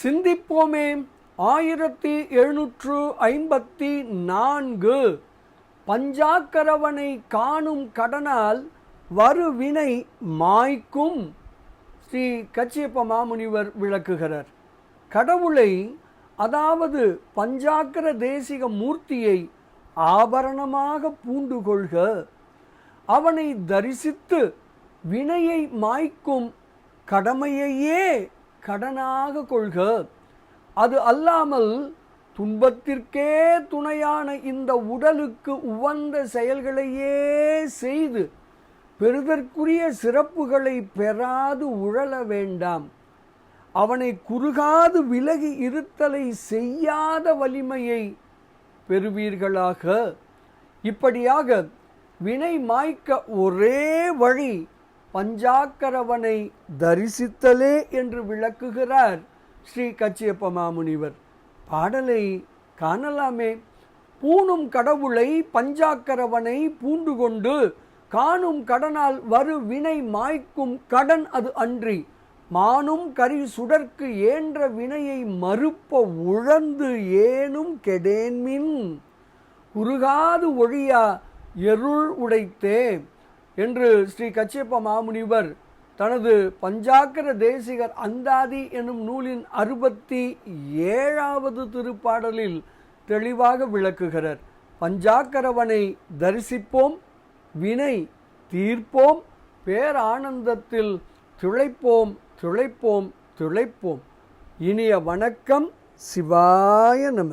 சிந்திப்போமே. 1754 பஞ்சாக்கரவனை காணும் கடனால் வருவினை மாய்க்கும். ஸ்ரீ கச்சியப்ப மாமுனிவர் விளக்குகிறார். கடவுளை, அதாவது பஞ்சாக்கர தேசிக மூர்த்தியை ஆபரணமாக பூண்டு கொள்க. அவனை தரிசித்து வினையை மாய்க்கும் கடமையையே கடனாக கொள்க. அது அல்லாமல் துன்பத்திற்கே துணையான இந்த உடலுக்கு உவந்த செயல்களையே செய்து பெறுதற்குரிய சிறப்புகளை பெறாது உழல வேண்டாம். அவனை குறுகாது விலகி இருத்தலை செய்யாத வலிமையை பெறுவீர்களாக. இப்படியாக வினை மாய்க்க ஒரே வழி பஞ்சாக்கரவனை தரிசித்தலே என்று விளக்குகிறார் ஸ்ரீ கச்சியப்ப மாமுனிவர். பாடலை காணலாமே. பூணும் கடவுளை பஞ்சாக்கரவனை பூண்டு கொண்டு காணும் கடனால் வரு வினை மாய்க்கும் கடன் அது அன்றி, மானும் கரி சுடர்க்கு ஏன்ற வினையை மறுப்ப உழந்து ஏனும் கெடேன்மின், உருகாது ஒழியா எருள் உடைத்தே என்று ஸ்ரீ கச்சியப்ப மாமுனிவர் தனது பஞ்சாக்கர தேசிகர் அந்தாதி எனும் நூலின் 67வது திருப்பாடலில் தெளிவாக விளக்குகிறார். பஞ்சாக்கரவனை தரிசிப்போம், வினை தீர்ப்போம், பேரானந்தத்தில் திளைப்போம் திளைப்போம் திளைப்போம். இனிய வணக்கம். சிவாய நம.